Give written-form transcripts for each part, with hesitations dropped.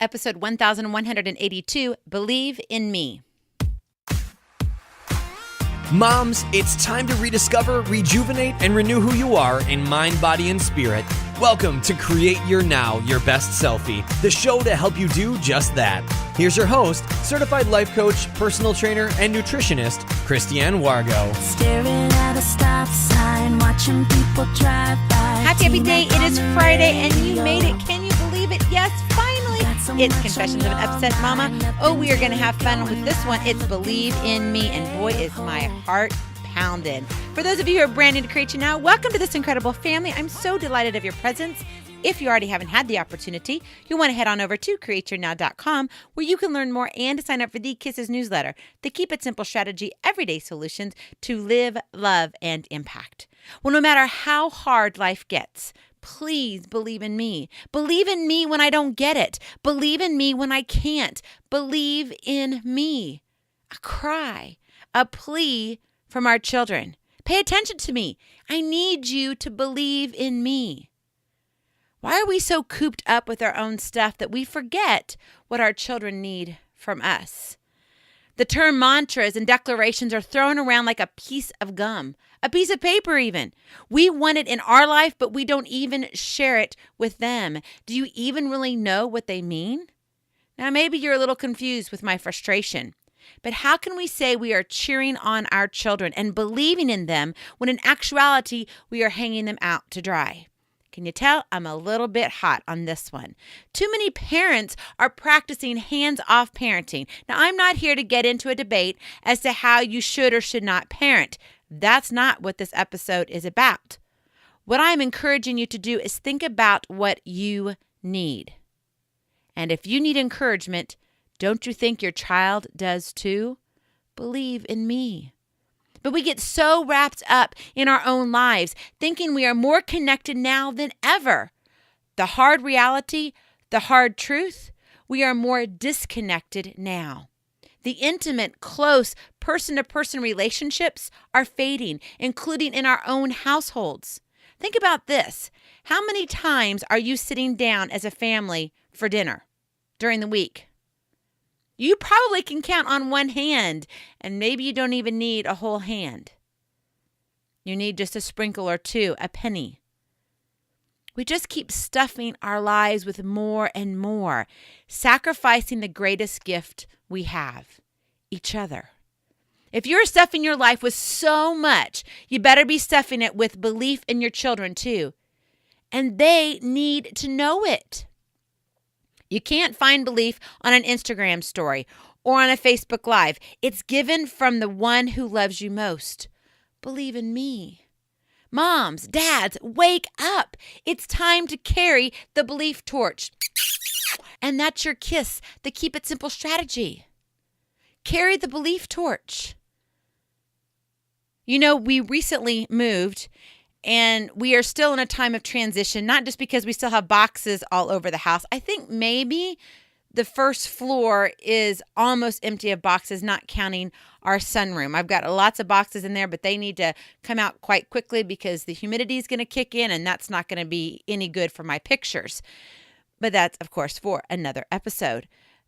Episode 1182, Believe in Me. Moms, it's time to rediscover, rejuvenate, and renew who you are in mind, body, and spirit. Welcome to Create Your Now, Your Best Selfie, the show to help you do just that. Here's your host, certified life coach, personal trainer, and nutritionist, Christiane Wargo. Staring at a stop sign, watching people drive by. Happy day. It is Friday, and you made it. Can you believe it? Yes, finally. It's Confessions of an Upset Mama. Oh, we are going to have fun with this one. It's Believe in Me, and boy, is my heart pounding. For those of you who are brand new to Create Your Now, welcome to this incredible family. I'm so delighted of your presence. If you already haven't had the opportunity, you'll want to head on over to createyournow.com, where you can learn more and sign up for the Kisses newsletter, the Keep It Simple Strategy Everyday Solutions to Live, Love, and Impact. Well, no matter how hard life gets, please believe in me. Believe in me when I don't get it. Believe in me when I can't. Believe in me. A cry, a plea from our children. Pay attention to me. I need you to believe in me. Why are we so cooped up with our own stuff that we forget what our children need from us? The term mantras and declarations are thrown around like a piece of gum, a piece of paper even. We want it in our life, but we don't even share it with them. Do you even really know what they mean? Now, maybe you're a little confused with my frustration, but how can we say we are cheering on our children and believing in them when in actuality we are hanging them out to dry? Can you tell I'm a little bit hot on this one? Too many parents are practicing hands-off parenting. Now, I'm not here to get into a debate as to how you should or should not parent. That's not what this episode is about. What I'm encouraging you to do is think about what you need. And if you need encouragement, don't you think your child does too? Believe in me. But we get so wrapped up in our own lives, thinking we are more connected now than ever. The hard reality, the hard truth, we are more disconnected now. The intimate, close, person-to-person relationships are fading, including in our own households. Think about this. How many times are you sitting down as a family for dinner during the week? You probably can count on one hand, and maybe you don't even need a whole hand. You need just a sprinkle or two, a penny. We just keep stuffing our lives with more and more, sacrificing the greatest gift we have, each other. If you're stuffing your life with so much, you better be stuffing it with belief in your children too. And they need to know it. You can't find belief on an Instagram story or on a Facebook Live. It's given from the one who loves you most. Believe in me. Moms, dads, wake up. It's time to carry the belief torch. And that's your kiss, the Keep It Simple strategy. Carry the belief torch. You know, we recently moved, and we are still in a time of transition, not just because we still have boxes all over the house. I think maybe the first floor is almost empty of boxes, not counting our sunroom. I've got lots of boxes in there, but they need to come out quite quickly because the humidity is going to kick in, and that's not going to be any good for my pictures. But that's, of course, for another episode.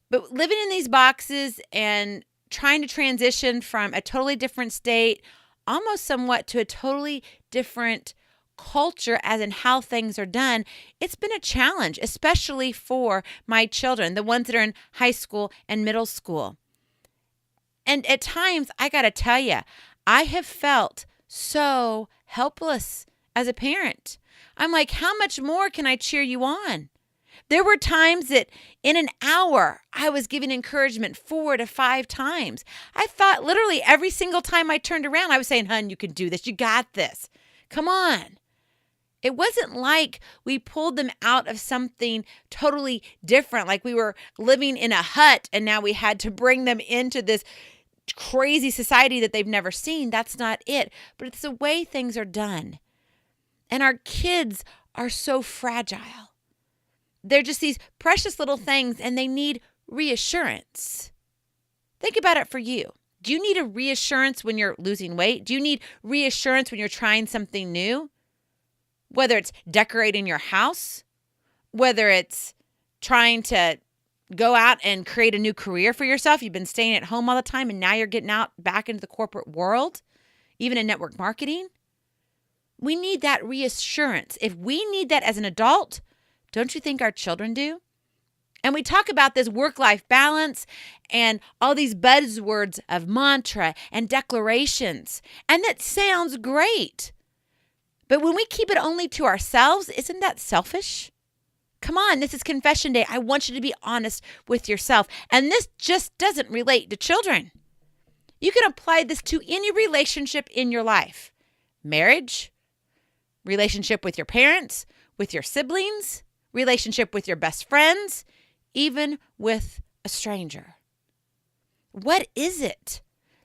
But living in these boxes and trying to transition from a totally different state, almost somewhat to a totally different culture as in how things are done, it's been a challenge, especially for my children, the ones that are in high school and middle school. And at times, I got to tell you, I have felt so helpless as a parent. I'm like, how much more can I cheer you on? There were times that in an hour, I was giving encouragement 4 to 5 times. I thought literally every single time I turned around, I was saying, "Hun, you can do this. You got this. Come on." It wasn't like we pulled them out of something totally different, like we were living in a hut and now we had to bring them into this crazy society that they've never seen. That's not it. But it's the way things are done. And our kids are so fragile. They're just these precious little things, and they need reassurance. Think about it for you. Do you need a reassurance when you're losing weight? Do you need reassurance when you're trying something new? Whether it's decorating your house, whether it's trying to go out and create a new career for yourself. You've been staying at home all the time, and now you're getting out back into the corporate world, even in network marketing. We need that reassurance. If we need that as an adult, don't you think our children do? And we talk about this work-life balance and all these buzzwords of mantra and declarations, and that sounds great. But when we keep it only to ourselves, isn't that selfish? Come on, this is confession day. I want you to be honest with yourself. And this just doesn't relate to children. You can apply this to any relationship in your life. Marriage, relationship with your parents, with your siblings, relationship with your best friends, even with a stranger. What is it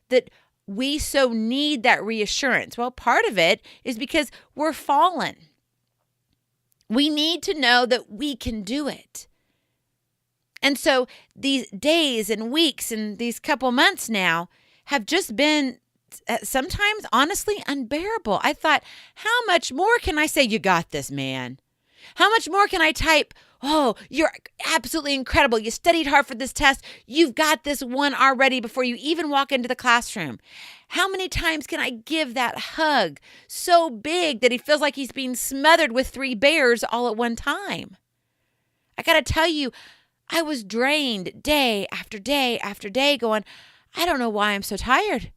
that we so need that reassurance? Well, part of it is because we're fallen. We need to know that we can do it. And so these days and weeks and these couple months now have just been sometimes honestly unbearable. I thought, how much more can I say, you got this, man? How much more can I type, oh, you're absolutely incredible. You studied hard for this test. You've got this one already before you even walk into the classroom. How many times can I give that hug so big that he feels like he's being smothered with 3 bears all at one time? I got to tell you, I was drained day after day after day going, I don't know why I'm so tired.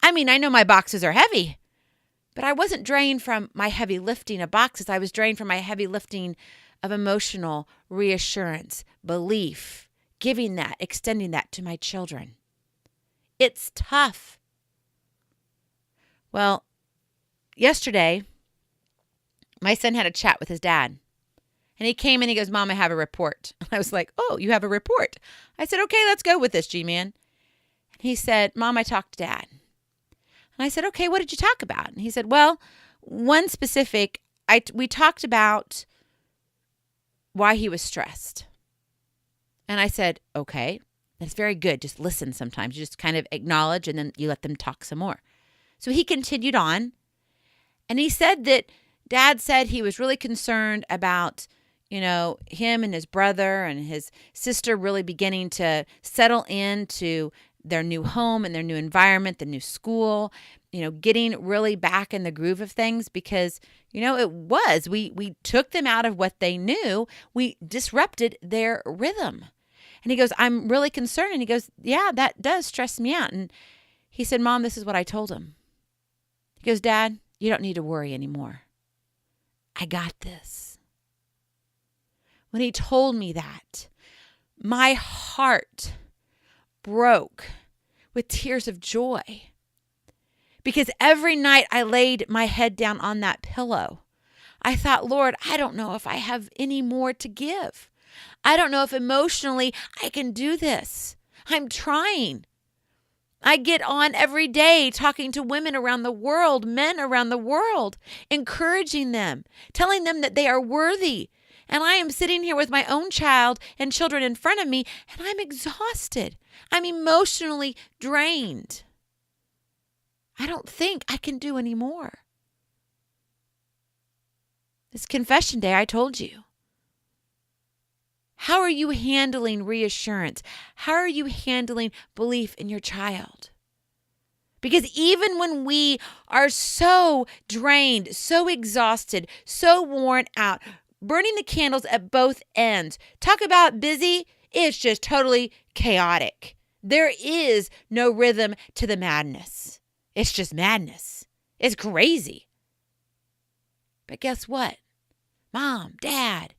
I mean, I know my boxes are heavy, but I wasn't drained from my heavy lifting of boxes. I was drained from my heavy lifting of emotional reassurance, belief, giving that, extending that to my children. It's tough. Well, yesterday, my son had a chat with his dad. And he came and he goes, Mom, I have a report. I was like, oh, you have a report? I said, okay, let's go with this, G-Man. And he said, Mom, I talked to Dad. And I said, okay, what did you talk about? And he said, well, one specific, we talked about why he was stressed. And I said, okay, that's very good. Just listen sometimes. You just kind of acknowledge and then you let them talk some more. So he continued on. And he said that Dad said he was really concerned about, him and his brother and his sister really beginning to settle into their new home and their new environment, the new school, getting really back in the groove of things because, we took them out of what they knew. We disrupted their rhythm. And he goes, I'm really concerned. And he goes, yeah, that does stress me out. And he said, Mom, this is what I told him. He goes, Dad, you don't need to worry anymore. I got this. When he told me that, my heart broke with tears of joy. Because every night I laid my head down on that pillow, I thought, Lord, I don't know if I have any more to give. I don't know if emotionally I can do this. I'm trying. I get on every day talking to women around the world, men around the world, encouraging them, telling them that they are worthy. And I am sitting here with my own child and children in front of me, and I'm exhausted. I'm emotionally drained. I don't think I can do any more. This confession day, I told you. How are you handling reassurance? How are you handling belief in your child? Because even when we are so drained, so exhausted, so worn out, burning the candles at both ends, talk about busy, it's just totally chaotic. There is no rhythm to the madness. It's just madness. It's crazy. But guess what? Mom, Dad,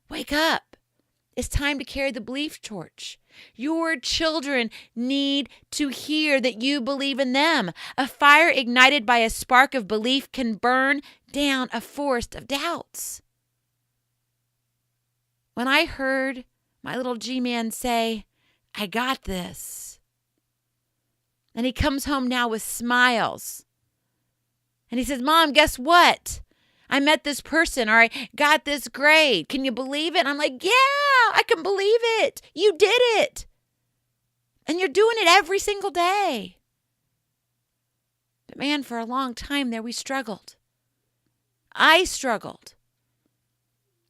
wake up. It's time to carry the belief torch. Your children need to hear that you believe in them. A fire ignited by a spark of belief can burn down a forest of doubts. When I heard my little G-Man say, I got this, and he comes home now with smiles, and he says, Mom, guess what? I met this person, or I got this grade. Can you believe it? And I'm like, yeah, I can believe it. You did it. And you're doing it every single day. But man, for a long time there, we struggled. I struggled.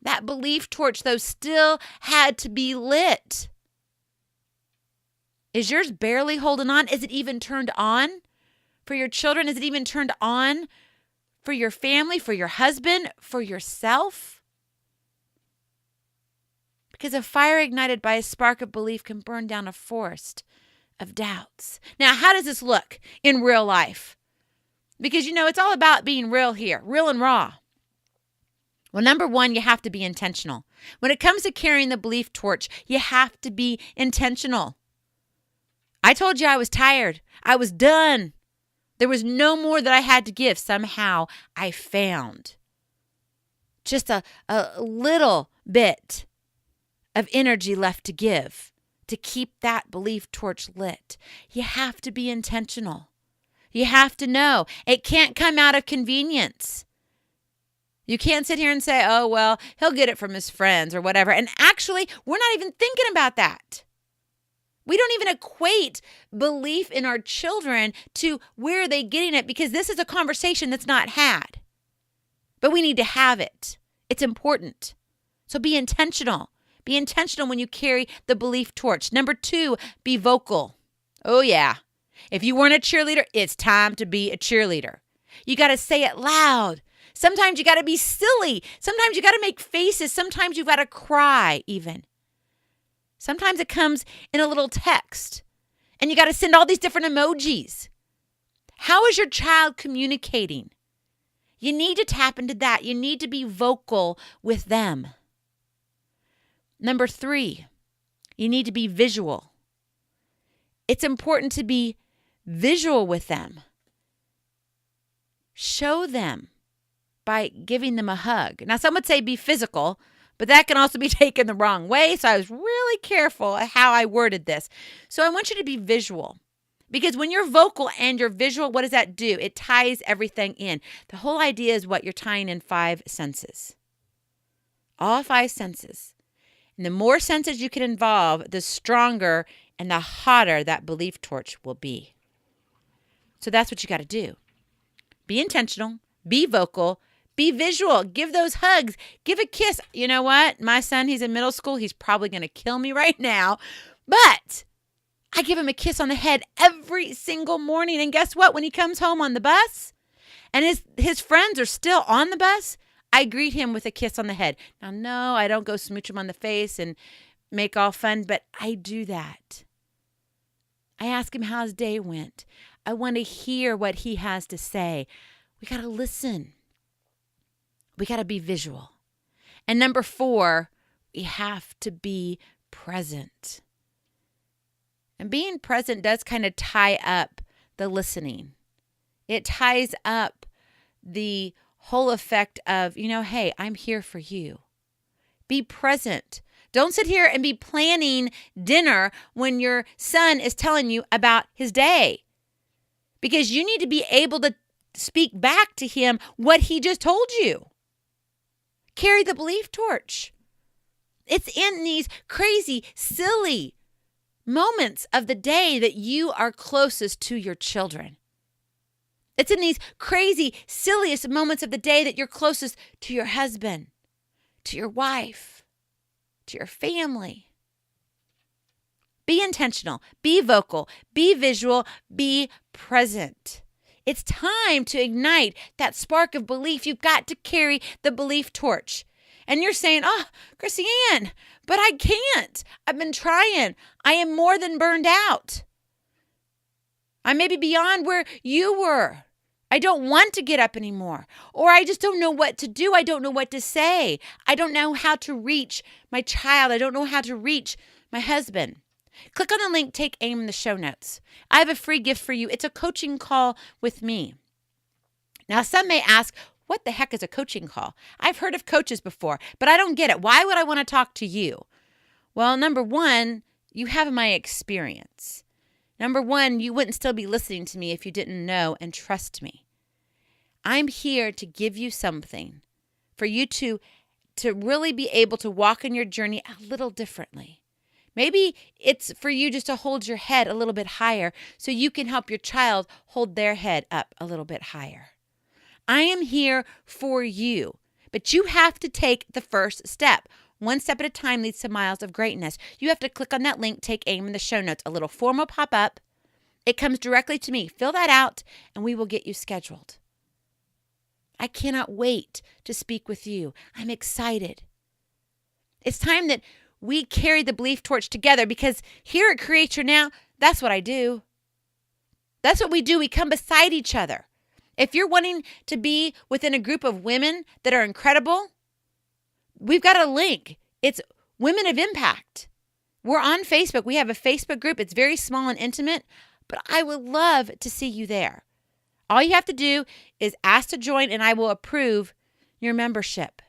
That belief torch, though, still had to be lit. Is yours barely holding on? Is it even turned on for your children? Is it even turned on for your family, for your husband, for yourself? Because a fire ignited by a spark of belief can burn down a forest of doubts. Now, how does this look in real life? Because, it's all about being real here, real and raw. Well, number one, you have to be intentional. When it comes to carrying the belief torch, you have to be intentional. I told you I was tired. I was done. There was no more that I had to give. Somehow I found just a little bit of energy left to give to keep that belief torch lit. You have to be intentional. You have to know it can't come out of convenience. You can't sit here and say, oh, well, he'll get it from his friends or whatever. And actually, we're not even thinking about that. We don't even equate belief in our children to where are they getting it, because this is a conversation that's not had. But we need to have it. It's important. So be intentional. Be intentional when you carry the belief torch. Number two, be vocal. Oh, yeah. If you weren't a cheerleader, it's time to be a cheerleader. You got to say it loud. Sometimes you got to be silly. Sometimes you got to make faces. Sometimes you've got to cry even. Sometimes it comes in a little text, and you got to send all these different emojis. How is your child communicating? You need to tap into that. You need to be vocal with them. Number three, you need to be visual. It's important to be visual with them. Show them by giving them a hug. Now, some would say be physical, but that can also be taken the wrong way. So I was really careful at how I worded this. So I want you to be visual, because when you're vocal and you're visual, what does that do? It ties everything in. The whole idea is what you're tying in 5 senses. All 5 senses. And the more senses you can involve, the stronger and the hotter that belief torch will be. So that's what you got to do. Be intentional, be vocal, be visual, give those hugs, give a kiss. You know what? My son, he's in middle school. He's probably going to kill me right now, but I give him a kiss on the head every single morning. And guess what? When he comes home on the bus and his friends are still on the bus, I greet him with a kiss on the head. Now, no, I don't go smooch him on the face and make all fun, but I do that. I ask him how his day went. I want to hear what he has to say. We got to listen. We got to be visual. And number 4, we have to be present. And being present does kind of tie up the listening. It ties up the whole effect of, hey, I'm here for you. Be present. Don't sit here and be planning dinner when your son is telling you about his day, because you need to be able to speak back to him what he just told you. Carry the belief torch. It's in these crazy, silly moments of the day that you are closest to your children. It's in these crazy, silliest moments of the day that you're closest to your husband, to your wife, to your family. Be intentional, be vocal, be visual, be present. It's time to ignite that spark of belief. You've got to carry the belief torch. And you're saying, oh, Christiane, but I can't. I've been trying. I am more than burned out. I may be beyond where you were. I don't want to get up anymore. Or I just don't know what to do. I don't know what to say. I don't know how to reach my child. I don't know how to reach my husband. Click on the link, take aim in the show notes. I have a free gift for you. It's a coaching call with me. Now, some may ask, what the heck is a coaching call? I've heard of coaches before, but I don't get it. Why would I want to talk to you? Well, number 1, you have my experience. Number 1, you wouldn't still be listening to me if you didn't know and trust me. I'm here to give you something for you to really be able to walk in your journey a little differently. Maybe it's for you just to hold your head a little bit higher so you can help your child hold their head up a little bit higher. I am here for you But you have to take the first step. One step at a time leads to miles of greatness. You have to click on that link, take aim in the show notes. A little form will pop up. It comes directly to me. Fill that out, and we will get you scheduled. I cannot wait to speak with you. I'm excited. It's time that we carry the belief torch together, because here at Create Your Now, that's what I do. That's what we do. We come beside each other. If you're wanting to be within a group of women that are incredible, we've got a link. It's Women of Impact. We're on Facebook. We have a Facebook group. It's very small and intimate, but I would love to see you there. All you have to do is ask to join, and I will approve your membership.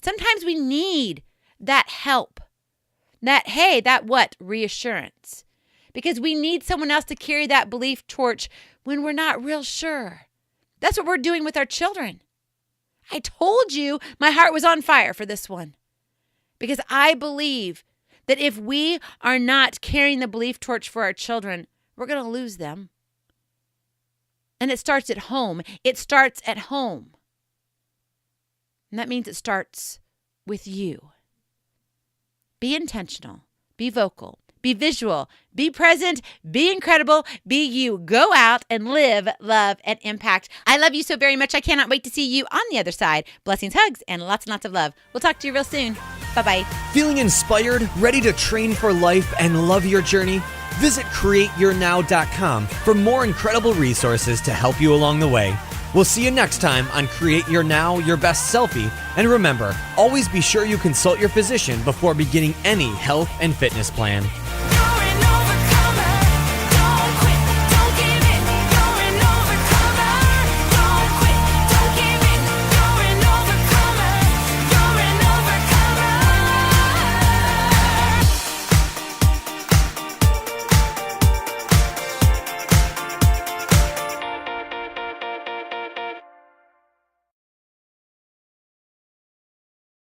Sometimes we need that help, reassurance, because we need someone else to carry that belief torch when we're not real sure. That's what we're doing with our children. I told you my heart was on fire for this one, because I believe that if we are not carrying the belief torch for our children, we're going to lose them. And it starts at home. It starts at home. And that means it starts with you. Be intentional. Be vocal. Be visual. Be present. Be incredible. Be you. Go out and live, love, and impact. I love you so very much. I cannot wait to see you on the other side. Blessings, hugs, and lots of love. We'll talk to you real soon. Bye-bye. Feeling inspired, ready to train for life, and love your journey? Visit createyournow.com for more incredible resources to help you along the way. We'll see you next time on Create Your Now, Your Best Selfie. And remember, always be sure you consult your physician before beginning any health and fitness plan.